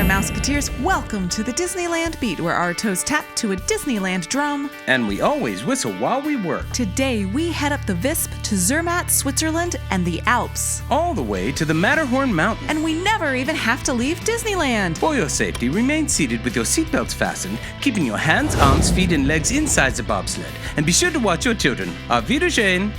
Mouseketeers, welcome to the Disneyland Beat, where our toes tap to a Disneyland drum. And we always whistle while we work. Today, we head up the Visp to Zermatt, Switzerland, and the Alps. All the way to the Matterhorn mountain. And we never even have to leave Disneyland. For your safety, remain seated with your seatbelts fastened, keeping your hands, arms, feet, and legs inside the bobsled. And be sure to watch your children. Auf Wiedersehen.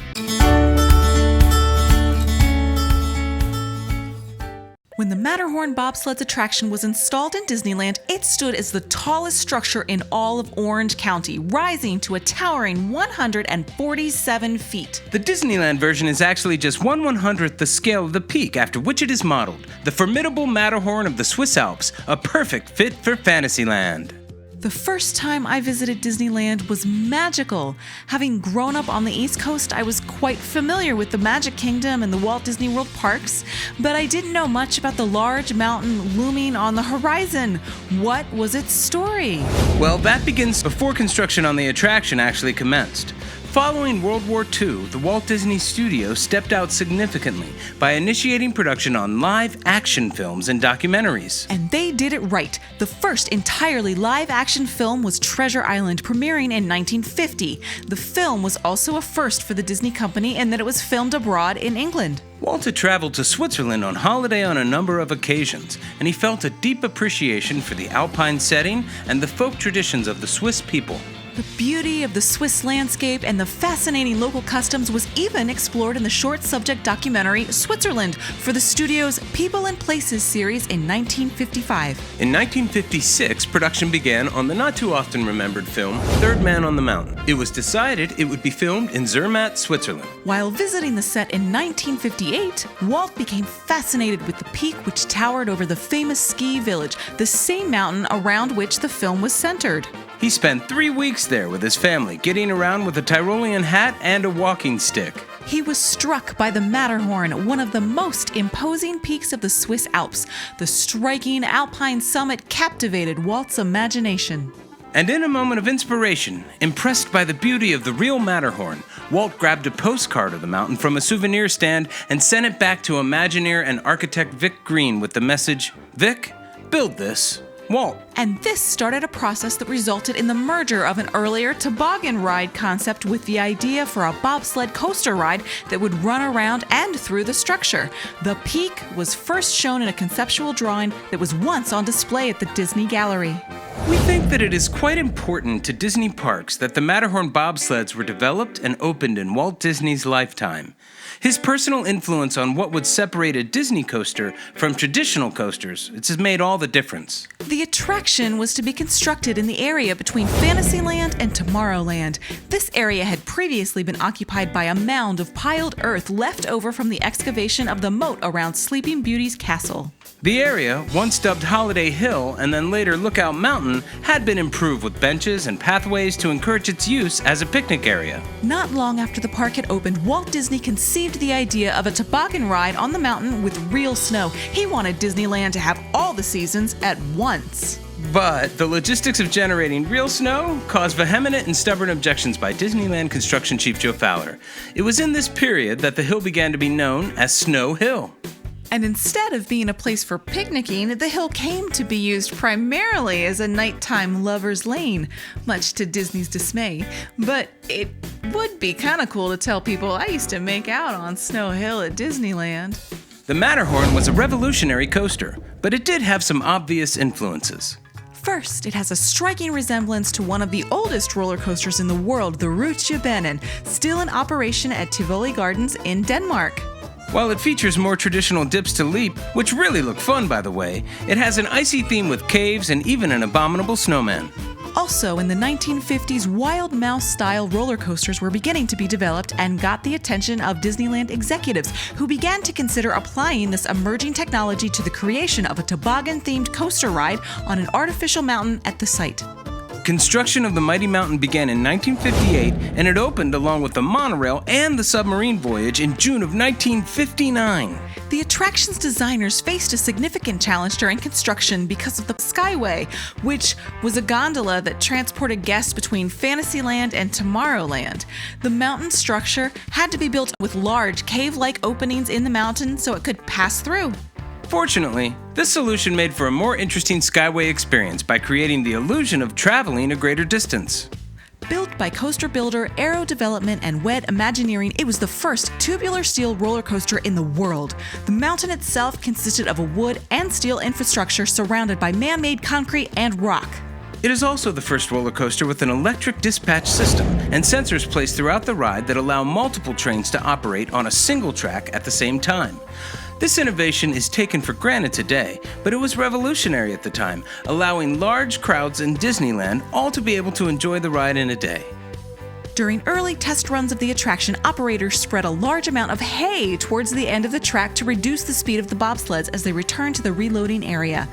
When the Matterhorn Bobsleds attraction was installed in Disneyland, it stood as the tallest structure in all of Orange County, rising to a towering 147 feet. The Disneyland version is actually just 1/100th the scale of the peak after which it is modeled, the formidable Matterhorn of the Swiss Alps, a perfect fit for Fantasyland. The first time I visited Disneyland was magical. Having grown up on the East Coast, I was quite familiar with the Magic Kingdom and the Walt Disney World parks, but I didn't know much about the large mountain looming on the horizon. What was its story? Well, that begins before construction on the attraction actually commenced. Following World War II, the Walt Disney Studio stepped out significantly by initiating production on live action films and documentaries. And they did it right. The first entirely live action film was Treasure Island, premiering in 1950. The film was also a first for the Disney company in that it was filmed abroad in England. Walt had traveled to Switzerland on holiday on a number of occasions, and he felt a deep appreciation for the alpine setting and the folk traditions of the Swiss people. The beauty of the Swiss landscape and the fascinating local customs was even explored in the short subject documentary Switzerland for the studio's People and Places series in 1955. In 1956, production began on the not-too-often-remembered film Third Man on the Mountain. It was decided it would be filmed in Zermatt, Switzerland. While visiting the set in 1958, Walt became fascinated with the peak which towered over the famous ski village, the same mountain around which the film was centered. He spent 3 weeks there with his family, getting around with a Tyrolean hat and a walking stick. He was struck by the Matterhorn, one of the most imposing peaks of the Swiss Alps. The striking alpine summit captivated Walt's imagination. And in a moment of inspiration, impressed by the beauty of the real Matterhorn, Walt grabbed a postcard of the mountain from a souvenir stand and sent it back to Imagineer and architect Vic Green with the message, "Vic, build this. Walt." And this started a process that resulted in the merger of an earlier toboggan ride concept with the idea for a bobsled coaster ride that would run around and through the structure. The peak was first shown in a conceptual drawing that was once on display at the Disney Gallery. We think that it is quite important to Disney parks that the Matterhorn bobsleds were developed and opened in Walt Disney's lifetime. His personal influence on what would separate a Disney coaster from traditional coasters, it's made all the difference. The attraction was to be constructed in the area between Fantasyland and Tomorrowland. This area had previously been occupied by a mound of piled earth left over from the excavation of the moat around Sleeping Beauty's castle. The area, once dubbed Holiday Hill and then later Lookout Mountain, had been improved with benches and pathways to encourage its use as a picnic area. Not long after the park had opened, Walt Disney conceived the idea of a toboggan ride on the mountain with real snow. He wanted Disneyland to have all the seasons at once. But the logistics of generating real snow caused vehement and stubborn objections by Disneyland construction chief Joe Fowler. It was in this period that the hill began to be known as Snow Hill. And instead of being a place for picnicking, the hill came to be used primarily as a nighttime lover's lane, much to Disney's dismay. But it would be kind of cool to tell people I used to make out on Snow Hill at Disneyland. The Matterhorn was a revolutionary coaster, but it did have some obvious influences. First, it has a striking resemblance to one of the oldest roller coasters in the world, the Rutsjebenen, still in operation at Tivoli Gardens in Denmark. While it features more traditional dips to leap, which really look fun by the way, it has an icy theme with caves and even an Abominable Snowman. Also, in the 1950s, Wild Mouse-style roller coasters were beginning to be developed and got the attention of Disneyland executives, who began to consider applying this emerging technology to the creation of a toboggan-themed coaster ride on an artificial mountain at the site. Construction of the Mighty Mountain began in 1958, and it opened along with the monorail and the submarine voyage in June of 1959. The attraction's designers faced a significant challenge during construction because of the Skyway, which was a gondola that transported guests between Fantasyland and Tomorrowland. The mountain structure had to be built with large cave-like openings in the mountain so it could pass through. Fortunately, this solution made for a more interesting Skyway experience by creating the illusion of traveling a greater distance. Built by coaster builder Aero Development and WED Imagineering, it was the first tubular steel roller coaster in the world. The mountain itself consisted of a wood and steel infrastructure surrounded by man-made concrete and rock. It is also the first roller coaster with an electric dispatch system and sensors placed throughout the ride that allow multiple trains to operate on a single track at the same time. This innovation is taken for granted today, but it was revolutionary at the time, allowing large crowds in Disneyland all to be able to enjoy the ride in a day. During early test runs of the attraction, operators spread a large amount of hay towards the end of the track to reduce the speed of the bobsleds as they returned to the reloading area.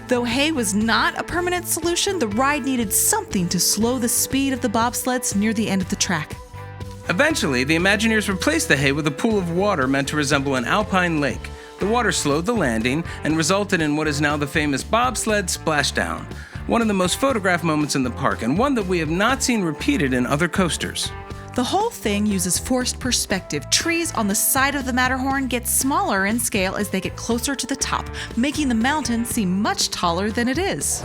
Though hay was not a permanent solution, the ride needed something to slow the speed of the bobsleds near the end of the track. Eventually, the Imagineers replaced the hay with a pool of water meant to resemble an alpine lake. The water slowed the landing and resulted in what is now the famous bobsled splashdown, one of the most photographed moments in the park and one that we have not seen repeated in other coasters. The whole thing uses forced perspective. Trees on the side of the Matterhorn get smaller in scale as they get closer to the top, making the mountain seem much taller than it is.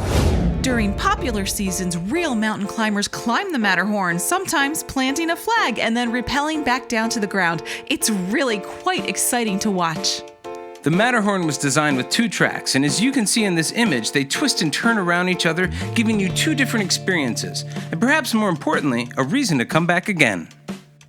During popular seasons, real mountain climbers climb the Matterhorn, sometimes planting a flag and then rappelling back down to the ground. It's really quite exciting to watch. The Matterhorn was designed with 2 tracks, and as you can see in this image, they twist and turn around each other, giving you 2 different experiences, and perhaps more importantly, a reason to come back again.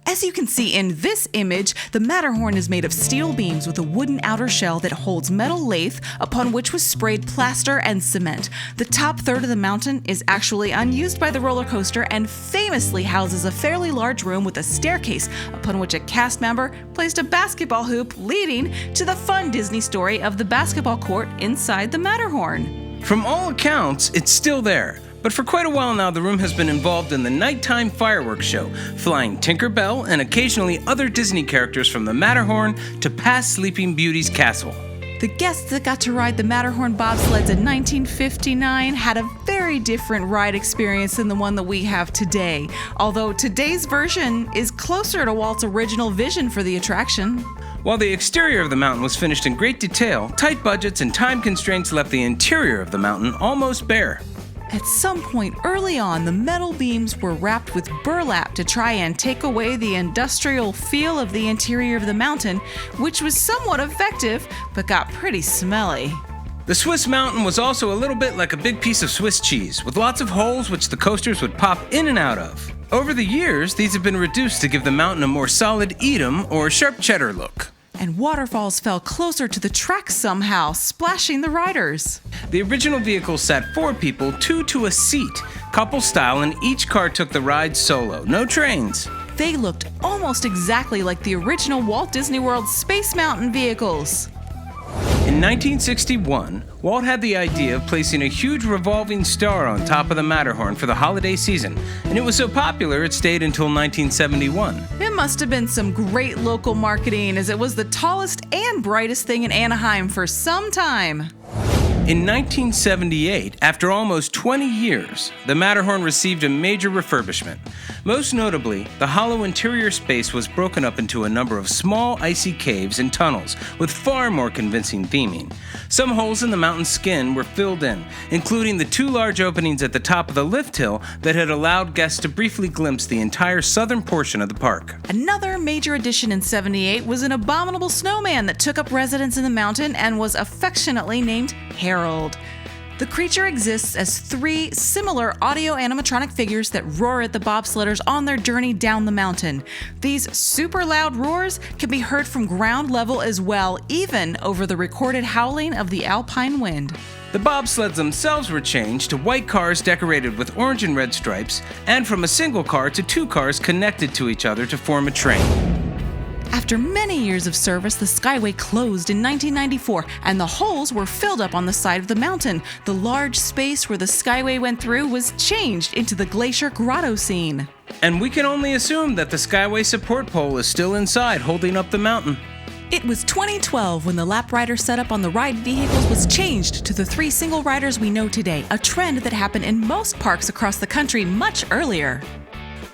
As you can see in this image, the Matterhorn is made of steel beams with a wooden outer shell that holds metal lathe upon which was sprayed plaster and cement. The top third of the mountain is actually unused by the roller coaster and famously houses a fairly large room with a staircase upon which a cast member placed a basketball hoop, leading to the fun Disney story of the basketball court inside the Matterhorn. From all accounts, it's still there. But for quite a while now, the room has been involved in the nighttime fireworks show, flying Tinker Bell and occasionally other Disney characters from the Matterhorn to past Sleeping Beauty's castle. The guests that got to ride the Matterhorn bobsleds in 1959 had a very different ride experience than the one that we have today, although today's version is closer to Walt's original vision for the attraction. While the exterior of the mountain was finished in great detail, tight budgets and time constraints left the interior of the mountain almost bare. At some point early on, the metal beams were wrapped with burlap to try and take away the industrial feel of the interior of the mountain, which was somewhat effective, but got pretty smelly. The Swiss mountain was also a little bit like a big piece of Swiss cheese, with lots of holes which the coasters would pop in and out of. Over the years, these have been reduced to give the mountain a more solid Edam or sharp cheddar look. And waterfalls fell closer to the track somehow, splashing the riders. The original vehicle sat 4 people, 2 to a seat, couple style, and each car took the ride solo, no trains. They looked almost exactly like the original Walt Disney World Space Mountain vehicles. In 1961, Walt had the idea of placing a huge revolving star on top of the Matterhorn for the holiday season, and it was so popular it stayed until 1971. It must have been some great local marketing, as it was the tallest and brightest thing in Anaheim for some time. In 1978, after almost 20 years, the Matterhorn received a major refurbishment. Most notably, the hollow interior space was broken up into a number of small icy caves and tunnels with far more convincing theming. Some holes in the mountain's skin were filled in, including the 2 large openings at the top of the lift hill that had allowed guests to briefly glimpse the entire southern portion of the park. Another major addition in '78 was an Abominable Snowman that took up residence in the mountain and was affectionately named Harold. The creature exists as 3 similar audio animatronic figures that roar at the bobsledders on their journey down the mountain. These super loud roars can be heard from ground level as well, even over the recorded howling of the alpine wind. The bobsleds themselves were changed to white cars decorated with orange and red stripes, and from a single car to 2 cars connected to each other to form a train. After many years of service, the Skyway closed in 1994, and the holes were filled up on the side of the mountain. The large space where the Skyway went through was changed into the Glacier Grotto scene. And we can only assume that the Skyway support pole is still inside, holding up the mountain. It was 2012 when the lap rider setup on the ride vehicles was changed to the 3 single riders we know today, a trend that happened in most parks across the country much earlier.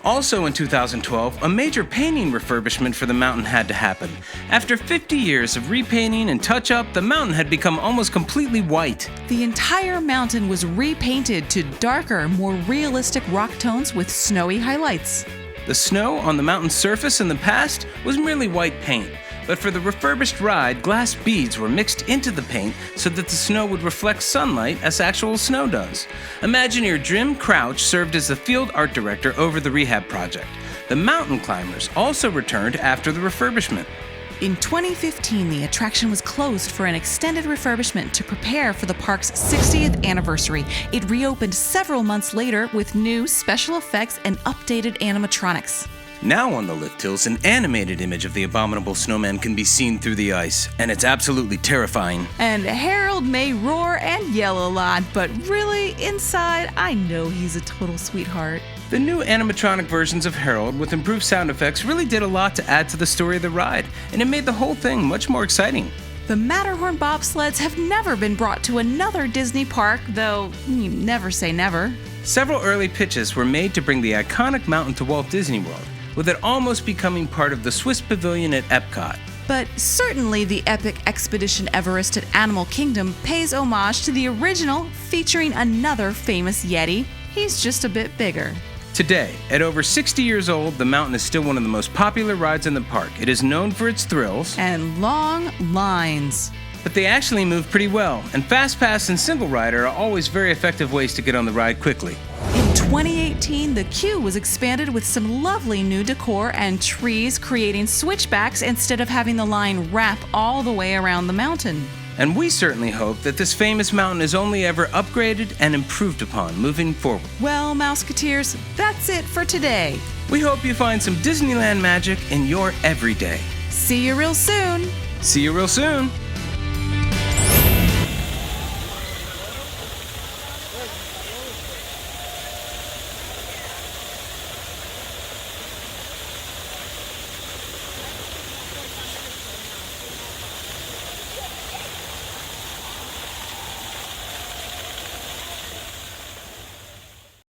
Also in 2012, a major painting refurbishment for the mountain had to happen. After 50 years of repainting and touch-up, the mountain had become almost completely white. The entire mountain was repainted to darker, more realistic rock tones with snowy highlights. The snow on the mountain's surface in the past was merely white paint, but for the refurbished ride, glass beads were mixed into the paint so that the snow would reflect sunlight as actual snow does. Imagineer Jim Crouch served as the field art director over the rehab project. The mountain climbers also returned after the refurbishment. In 2015, the attraction was closed for an extended refurbishment to prepare for the park's 60th anniversary. It reopened several months later with new special effects and updated animatronics. Now on the lift hills, an animated image of the Abominable Snowman can be seen through the ice, and it's absolutely terrifying. And Harold may roar and yell a lot, but really, inside, I know he's a total sweetheart. The new animatronic versions of Harold with improved sound effects really did a lot to add to the story of the ride, and it made the whole thing much more exciting. The Matterhorn Bobsleds have never been brought to another Disney park, though you never say never. Several early pitches were made to bring the iconic mountain to Walt Disney World, with it almost becoming part of the Swiss Pavilion at Epcot. But certainly the epic Expedition Everest at Animal Kingdom pays homage to the original, featuring another famous Yeti. He's just a bit bigger. Today, at over 60 years old, the mountain is still one of the most popular rides in the park. It is known for its thrills and long lines. But they actually move pretty well, and Fast Pass and Single Rider are always very effective ways to get on the ride quickly. In 2018, the queue was expanded with some lovely new decor and trees, creating switchbacks instead of having the line wrap all the way around the mountain. And we certainly hope that this famous mountain is only ever upgraded and improved upon moving forward. Well, Mouseketeers, that's it for today. We hope you find some Disneyland magic in your everyday. See you real soon. See you real soon.